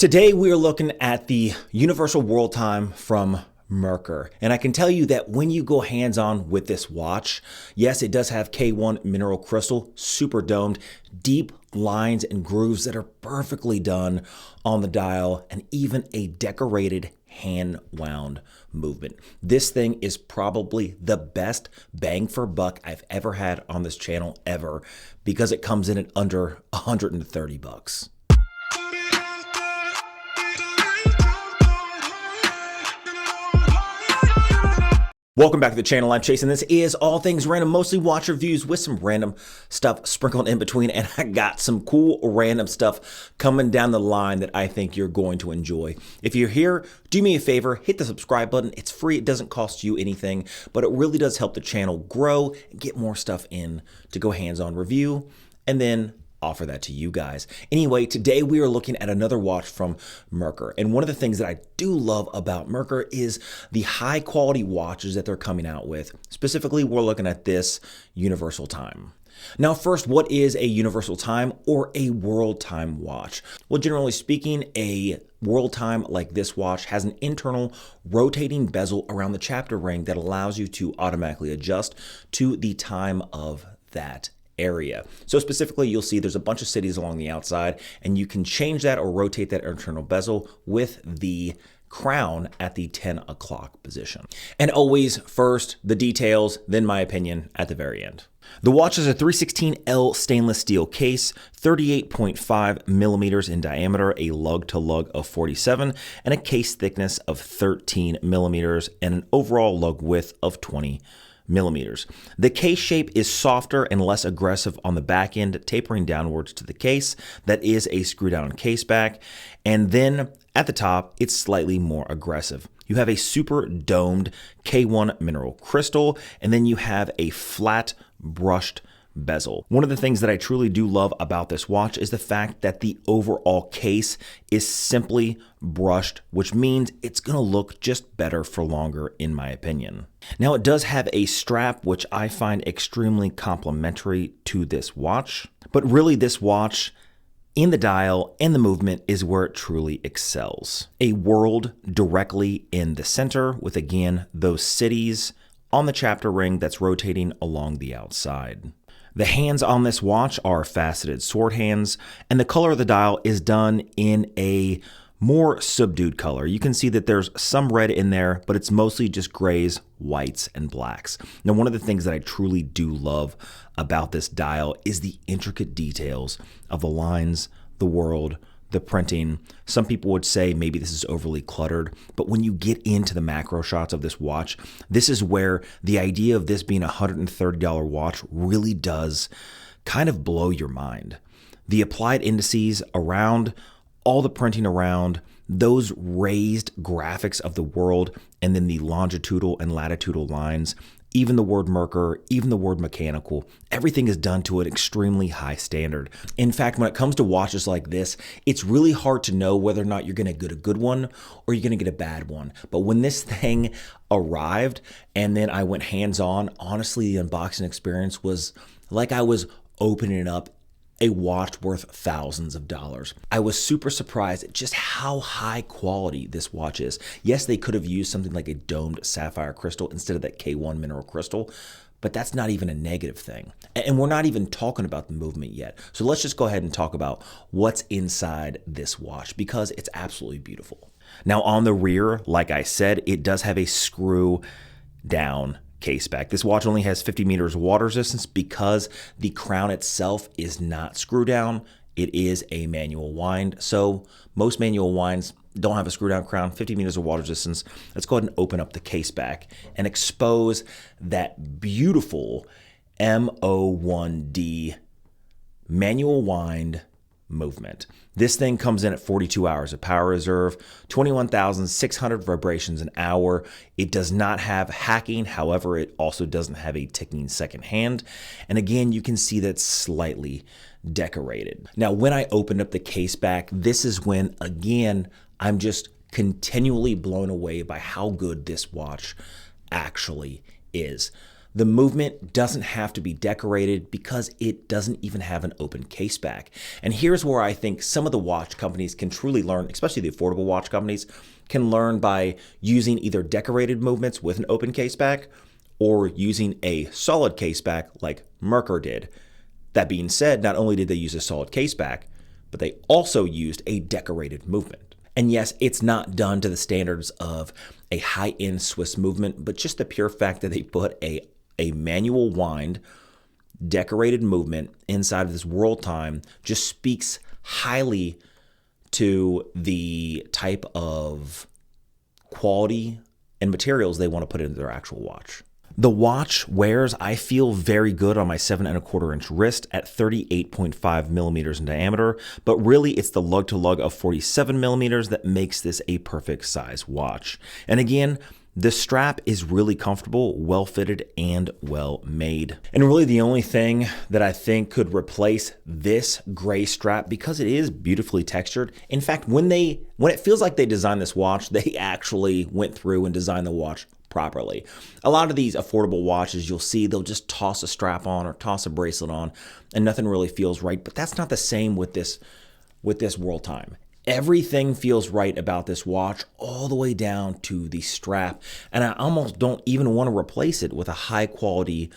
Today we are looking at the Universal World Time from Merkur. And I can tell you that when you go hands-on with this watch, yes, it does have K1 mineral crystal, super domed, deep lines and grooves that are perfectly done on the dial, and even a decorated hand-wound movement. This thing is probably the best bang for buck I've ever had on this channel ever, because it comes in at under 130 bucks. Welcome back to the channel. I'm Chase, and this is All Things Random, mostly watch reviews with some random stuff sprinkled in between, and I got some cool random stuff coming down the line that I think you're going to enjoy. If you're here, do me a favor, hit the subscribe button. It's free, it doesn't cost you anything, but it really does help the channel grow and get more stuff in to go hands-on review, and then offer that to you guys. Anyway, today we are looking at another watch from Merkur. And one of the things that I do love about Merkur is the high quality watches that they're coming out with. Specifically, we're looking at this Universal Time. Now, first, what is a Universal Time or a World Time watch? Well, generally speaking, a World Time like this watch has an internal rotating bezel around the chapter ring that allows you to automatically adjust to the time of that area. So specifically, you'll see there's a bunch of cities along the outside, and you can change that or rotate that internal bezel with the crown at the 10 o'clock position. And always first the details, then my opinion at the very end. The watch is a 316L stainless steel case, 38.5 millimeters in diameter, a lug to lug of 47, and a case thickness of 13 millimeters, and an overall lug width of 20 millimeters. The case shape is softer and less aggressive on the back end, tapering downwards to the case. That is a screw down case back. And then at the top, it's slightly more aggressive. You have a super domed K1 mineral crystal, and then you have a flat brushed bezel. One of the things that I truly do love about this watch is the fact that the overall case is simply brushed, which means it's going to look just better for longer, in my opinion. Now, it does have a strap, which I find extremely complimentary to this watch, but really this watch in the dial and the movement is where it truly excels. A world directly in the center with, again, those cities on the chapter ring that's rotating along the outside. The hands on this watch are faceted sword hands, and the color of the dial is done in a more subdued color. You can see that there's some red in there, but it's mostly just grays, whites, and blacks. Now, one of the things that I truly do love about this dial is the intricate details of the lines, the world, the printing. Some people would say maybe this is overly cluttered, but when you get into the macro shots of this watch, this is where the idea of this being a $130 watch really does kind of blow your mind. The applied indices around, all the printing around, those raised graphics of the world, and then the longitudinal and latitudinal lines, even the word Merkur, even the word mechanical, everything is done to an extremely high standard. In fact, when it comes to watches like this, it's really hard to know whether or not you're gonna get a good one or you're gonna get a bad one. But when this thing arrived and then I went hands-on, honestly, the unboxing experience was like I was opening up a watch worth thousands of dollars. I was super surprised at just how high quality this watch is. Yes, they could have used something like a domed sapphire crystal instead of that K1 mineral crystal, but that's not even a negative thing. And we're not even talking about the movement yet. So let's just go ahead and talk about what's inside this watch, because it's absolutely beautiful. Now, on the rear, like I said, it does have a screw down case back. This watch only has 50 meters water resistance because the crown itself is not screw down. It is a manual wind. So most manual winds don't have a screw down crown, 50 meters of water resistance. Let's go ahead and open up the case back and expose that beautiful M01D manual wind movement. This thing comes in at 42 hours of power reserve, 21,600 vibrations an hour. It does not have hacking. However, it also doesn't have a ticking second hand. And again, you can see that's slightly decorated. Now, when I opened up the case back, this is when, again, I'm just continually blown away by how good this watch actually is. The movement doesn't have to be decorated because it doesn't even have an open case back. And here's where I think some of the watch companies can truly learn, especially the affordable watch companies, can learn by using either decorated movements with an open case back or using a solid case back like Merkur did. That being said, not only did they use a solid case back, but they also used a decorated movement. And yes, it's not done to the standards of a high-end Swiss movement, but just the pure fact that they put a manual wind decorated movement inside of this world time just speaks highly to the type of quality and materials they want to put into their actual watch. The watch wears, I feel, very good on my 7¼ inch wrist at 38.5 millimeters in diameter, but really it's the lug to lug of 47 millimeters that makes this a perfect size watch. And again, the strap is really comfortable, well fitted, and well made. And really the only thing that I think could replace this gray strap, because it is beautifully textured. In fact, when it feels like they designed this watch, they actually went through and designed the watch properly. A lot of these affordable watches, you'll see they'll just toss a strap on or toss a bracelet on and nothing really feels right, but that's not the same with this world time. Everything feels right about this watch all the way down to the strap, and I almost don't even want to replace it with a high quality,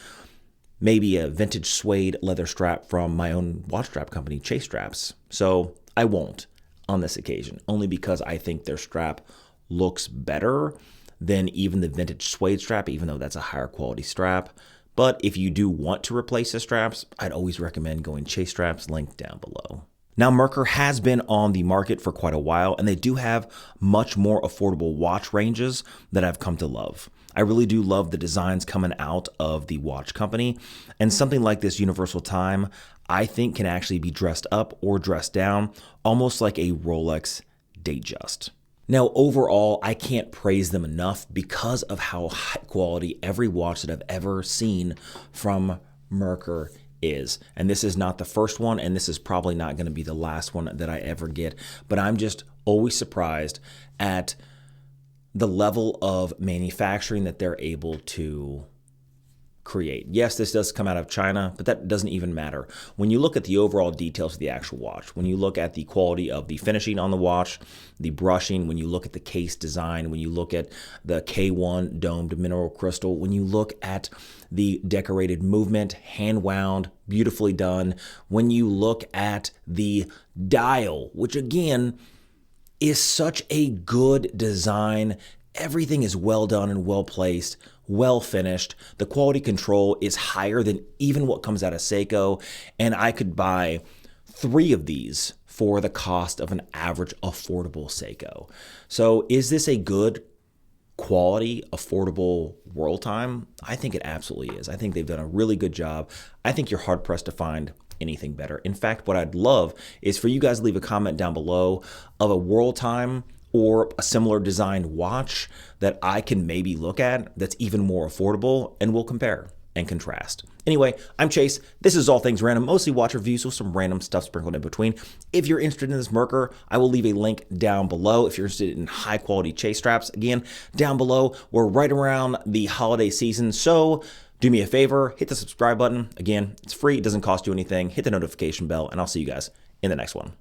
maybe a vintage suede leather strap from my own watch strap company, Chase Straps. So I won't on this occasion, only because I think their strap looks better than even the vintage suede strap, even though that's a higher quality strap. But if you do want to replace the straps, I'd always recommend going Chase Straps, linked down below. Now, Merkur has been on the market for quite a while, and they do have much more affordable watch ranges that I've come to love. I really do love the designs coming out of the watch company, and something like this Universal Time, I think can actually be dressed up or dressed down, almost like a Rolex Datejust. Now, overall, I can't praise them enough because of how high quality every watch that I've ever seen from Merkur is. And this is not the first one, and this is probably not going to be the last one that I ever get, but I'm just always surprised at the level of manufacturing that they're able to create. Yes, this does come out of China, but that doesn't even matter. When you look at the overall details of the actual watch, when you look at the quality of the finishing on the watch, the brushing, when you look at the case design, when you look at the K1 domed mineral crystal, when you look at the decorated movement, hand wound, beautifully done, when you look at the dial, which again is such a good design, everything is well done and well placed, well finished. The quality control is higher than even what comes out of Seiko, and I could buy 3 of these for the cost of an average affordable Seiko. So is this a good quality, affordable world time? I think it absolutely is. I think they've done a really good job. I think you're hard pressed to find anything better. In fact, what I'd love is for you guys to leave a comment down below of a world time or a similar designed watch that I can maybe look at that's even more affordable, and we'll compare and contrast. Anyway, I'm Chase. This is All Things Random, mostly watch reviews with some random stuff sprinkled in between. If you're interested in this Merkur, I will leave a link down below. If you're interested in high quality Chase straps, again, down below. We're right around the holiday season, so do me a favor, hit the subscribe button. Again, it's free, it doesn't cost you anything. Hit the notification bell, and I'll see you guys in the next one.